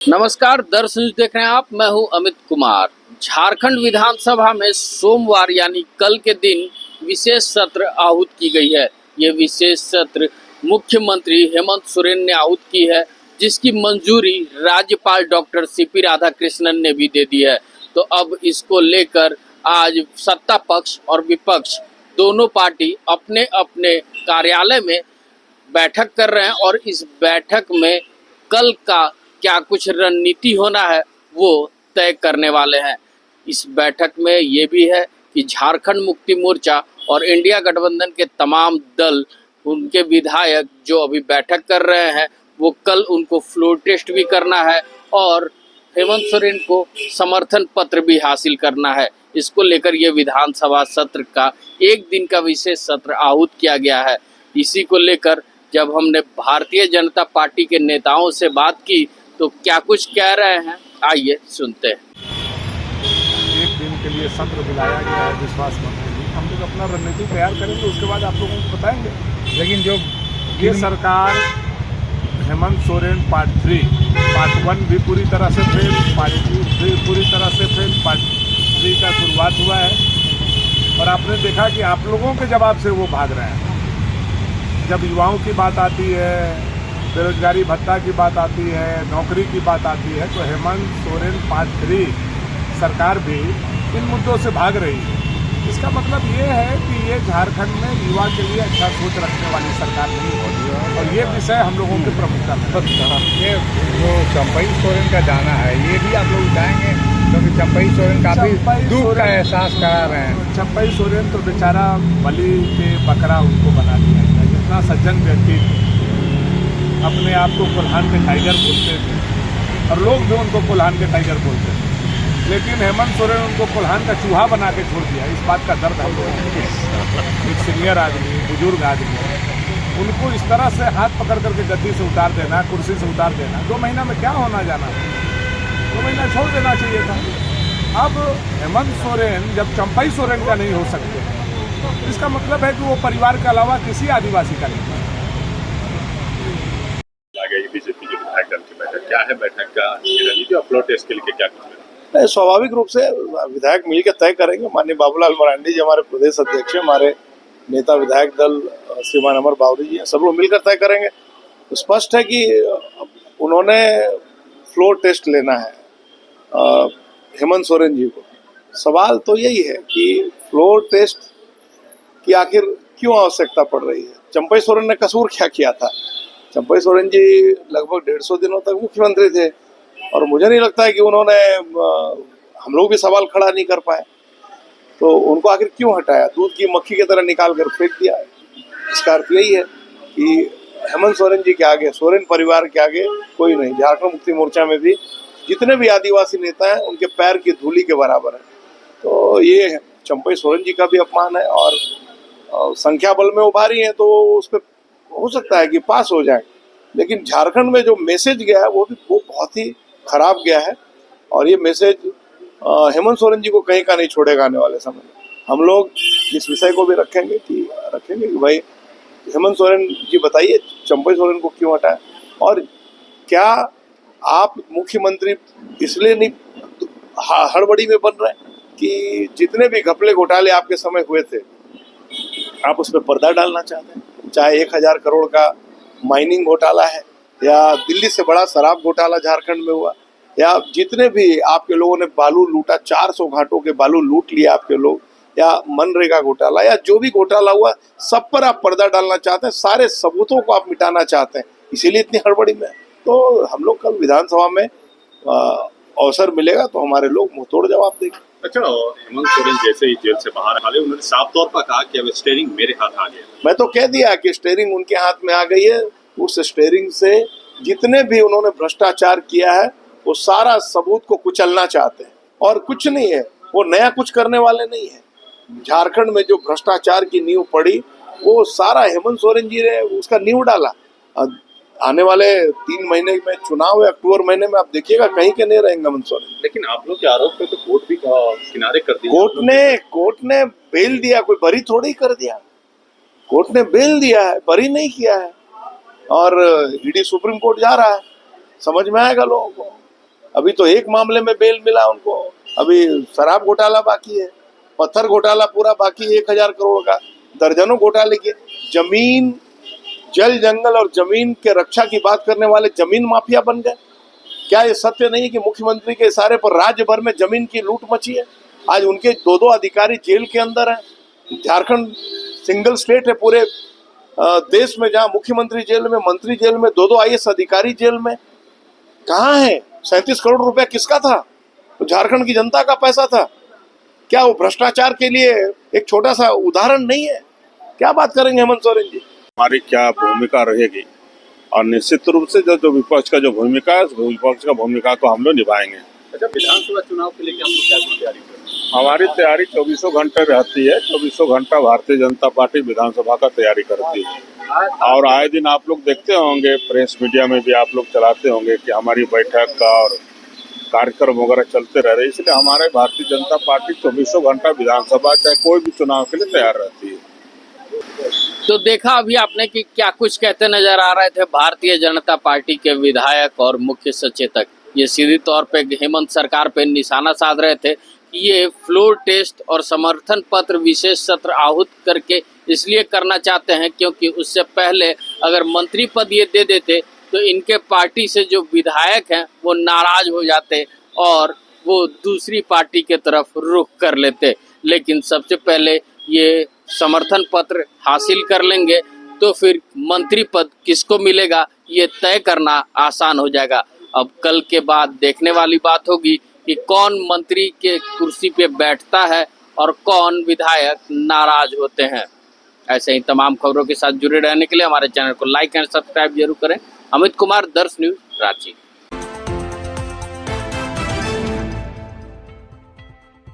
नमस्कार, दर्श न्यूज देख रहे हैं आप। मैं हूं अमित कुमार। झारखंड विधानसभा में सोमवार यानी कल के दिन विशेष सत्र आहूत की गई है। ये विशेष सत्र मुख्यमंत्री हेमंत सोरेन ने आहूत की है, जिसकी मंजूरी राज्यपाल डॉक्टर सीपी राधाकृष्णन ने भी दे दी है। तो अब इसको लेकर आज सत्ता पक्ष और विपक्ष दोनों पार्टी अपने अपने कार्यालय में बैठक कर रहे हैं और इस बैठक में कल का क्या कुछ रणनीति होना है वो तय करने वाले हैं। इस बैठक में ये भी है कि झारखंड मुक्ति मोर्चा और इंडिया गठबंधन के तमाम दल, उनके विधायक जो अभी बैठक कर रहे हैं, वो कल उनको फ्लोर टेस्ट भी करना है और हेमंत सोरेन को समर्थन पत्र भी हासिल करना है। इसको लेकर ये विधानसभा सत्र का एक दिन का विशेष सत्र आहूत किया गया है। इसी को लेकर जब हमने भारतीय जनता पार्टी के नेताओं से बात की तो क्या कुछ कह रहे हैं, आइए सुनते हैं। एक दिन के लिए सत्र बुलाया गया है विश्वास मत। हम लोग अपना रणनीति तैयार करेंगे, उसके बाद आप लोगों को बताएंगे। लेकिन जो ये सरकार हेमंत सोरेन पार्ट 3, पार्ट 1 भी पूरी तरह से फेल, पार्ट 2 भी पूरी तरह से फेल, पार्ट 3 का शुरुआत हुआ है और आपने देखा कि आप लोगों के जवाब से वो भाग रहे हैं। जब युवाओं की बात आती है, बेरोजगारी भत्ता की बात आती है, नौकरी की बात आती है, तो हेमंत सोरेन पार्ट 3 सरकार भी इन मुद्दों से भाग रही है। इसका मतलब ये है कि ये झारखंड में युवा के लिए अच्छा सोच रखने वाली सरकार नहीं होती और ये विषय हम लोगों के प्रमुखता में। ये जो चंपई सोरेन का जाना है, ये भी आप लोग बताएंगे, क्योंकि चंपई सोरेन काफ़ी दुख का एहसास करा रहे हैं। चंपई सोरेन तो बेचारा बलि के बकरा उनको बना दिया है। इतना सज्जन व्यक्ति, अपने आप को कोल्हान के टाइगर बोलते थे और लोग भी उनको कोल्हान के टाइगर बोलते थे, लेकिन हेमंत सोरेन उनको कोल्हान का चूहा बना के छोड़ दिया। इस बात का दर्द हम लोगों को। एक सीनियर आदमी, बुजुर्ग आदमी, उनको इस तरह से हाथ पकड़ करके गद्दी से उतार देना, कुर्सी से उतार देना, 2 महीना में क्या होना जाना, 2 महीना छोड़ देना चाहिए था। अब हेमंत सोरेन जब चंपई सोरेन का नहीं हो सकते, इसका मतलब है कि वो परिवार के अलावा किसी आदिवासी का नहीं। बीजेपी जो विधायक दल की बैठक, क्या है बैठक का रणनीति और फ्लोर टेस्ट के लिए क्या कुछ है? स्वाभाविक रूप से विधायक मिलकर तय करेंगे। माननीय बाबूलाल मरांडी जी हमारे प्रदेश अध्यक्ष हैं, हमारे नेता विधायक दल श्रीमान अमर बावरी जी हैं, सब लोग मिलकर तय करेंगे। तो स्पष्ट है कि उन्होंने फ्लोर टेस्ट लेना है हेमंत सोरेन जी को। सवाल तो यही है कि फ्लोर टेस्ट की आखिर क्यों आवश्यकता पड़ रही है। चंपई सोरेन ने कसूर क्या किया था? चंपई सोरेन जी लगभग 150 दिनों तक मुख्यमंत्री थे और मुझे नहीं लगता है कि उन्होंने, हम लोग भी सवाल खड़ा नहीं कर पाए, तो उनको आखिर क्यों हटाया? दूध की मक्खी की तरह निकाल कर फेंक दिया। इसका अर्थ यही है कि हेमंत सोरेन जी के आगे, सोरेन परिवार के आगे कोई नहीं। झारखंड मुक्ति मोर्चा में भी जितने भी आदिवासी नेता हैं, उनके पैर की धूली के बराबर है। तो ये चंपई सोरेन जी का भी अपमान है और संख्या बल में उभारी है तो उस पर हो सकता है कि पास हो जाए, लेकिन झारखंड में जो मैसेज गया है वो बहुत ही खराब गया है और ये मैसेज हेमंत सोरेन जी को कहीं का नहीं छोड़ेगा आने वाले समय में। हम लोग इस विषय को भी रखेंगे कि भाई हेमंत सोरेन जी बताइए चंपई सोरेन को क्यों हटाए और क्या आप मुख्यमंत्री इसलिए नहीं हड़बड़ी में बन रहे हैं कि जितने भी घपले घोटाले आपके समय हुए थे आप उस पर पर्दा डालना चाहते हैं? चाहे 1000 करोड़ का माइनिंग घोटाला है या दिल्ली से बड़ा शराब घोटाला झारखंड में हुआ, या जितने भी आपके लोगों ने बालू लूटा, 400 घाटों के बालू लूट लिए आपके लोग, या मनरेगा घोटाला, या जो भी घोटाला हुआ, सब पर आप पर्दा डालना चाहते हैं, सारे सबूतों को आप मिटाना चाहते हैं, इसीलिए इतनी हड़बड़ी में। तो हम लोग कल विधानसभा में अवसर मिलेगा तो हमारे लोग मुंहतोड़ जवाब देंगे। अच्छा, हेमंत सोरेन जैसे ही जेल से बाहर आए, उन्होंने साफ तौर पर कहा कि अब स्टीयरिंग मेरे हाथ आ गया। मैं तो कह दिया कि स्टीयरिंग उनके हाथ में आ गई है। उस स्टीयरिंग से जितने भी उन्होंने भ्रष्टाचार किया है वो सारा सबूत को कुचलना चाहते हैं और कुछ नहीं है, वो नया कुछ करने वाले नहीं है। झारखंड में जो भ्रष्टाचार की नींव पड़ी वो सारा हेमंत सोरेन जी ने उसका नींव डाला। आने वाले 3 महीने में चुनाव है, अक्टूबर महीने में आप देखिएगा कहीं के नहीं रहेंगे हेमंत सोरेन। लेकिन आप लोग के आरोप पे तो कोर्ट भी किनारे कर दिया। कोर्ट ने बेल दिया, कोई बरी थोड़ी कर दिया। कोर्ट ने बेल दिया है, बरी नहीं किया है और ईडी सुप्रीम कोर्ट जा रहा है। समझ में आएगा लोगों को। अभी तो एक मामले में बेल मिला उनको, अभी शराब घोटाला बाकी है, पत्थर घोटाला पूरा बाकी है 1000 करोड़ का, दर्जनों घोटाले किए। जमीन, जल जंगल और जमीन के रक्षा की बात करने वाले जमीन माफिया बन गए। क्या ये सत्य नहीं है कि मुख्यमंत्री के इशारे पर राज्य भर में जमीन की लूट मची है? आज उनके 2 अधिकारी जेल के अंदर हैं। झारखंड सिंगल स्टेट है पूरे देश में जहां मुख्यमंत्री जेल में, मंत्री जेल में, 2 IAS अधिकारी जेल में। कहाँ है? 37 करोड़ रुपया किसका था? तो झारखंड की जनता का पैसा था। क्या वो भ्रष्टाचार के लिए एक छोटा सा उदाहरण नहीं है? क्या बात करेंगे हेमंत सोरेन जी? हमारी क्या भूमिका रहेगी, और निश्चित रूप से जो विपक्ष का जो भूमिका है, उस विपक्ष का भूमिका को हम लोग निभाएंगे। अच्छा, विधानसभा चुनाव के लिए आप लोग क्या तैयारी कर रहे हैं? हमारी तैयारी 24 घंटे रहती है। 24 घंटा भारतीय जनता पार्टी विधानसभा का तैयारी करती है, और आए दिन आप लोग देखते होंगे, प्रेस मीडिया में भी आप लोग चलाते होंगे कि हमारी बैठक का और कार्यक्रम वगैरह चलते रह रहे। इसलिए हमारे भारतीय जनता पार्टी 24 घंटा विधानसभा चाहे कोई भी चुनाव के लिए तैयार रहती है। तो देखा अभी आपने कि क्या कुछ कहते नजर आ रहे थे भारतीय जनता पार्टी के विधायक और मुख्य सचेतक। ये सीधी तौर पे हेमंत सरकार पे निशाना साध रहे थे कि ये फ्लोर टेस्ट और समर्थन पत्र विशेष सत्र आहूत करके इसलिए करना चाहते हैं क्योंकि उससे पहले अगर मंत्री पद ये दे देते तो इनके पार्टी से जो विधायक हैं वो नाराज हो जाते और वो दूसरी पार्टी के तरफ रुख कर लेते। लेकिन सबसे पहले ये समर्थन पत्र हासिल कर लेंगे तो फिर मंत्री पद किसको मिलेगा ये तय करना आसान हो जाएगा। अब कल के बाद देखने वाली बात होगी कि कौन मंत्री के कुर्सी पे बैठता है और कौन विधायक नाराज होते हैं। ऐसे ही तमाम खबरों के साथ जुड़े रहने के लिए हमारे चैनल को लाइक एंड सब्सक्राइब जरूर करें। अमित कुमार, दर्श न्यूज, रांची।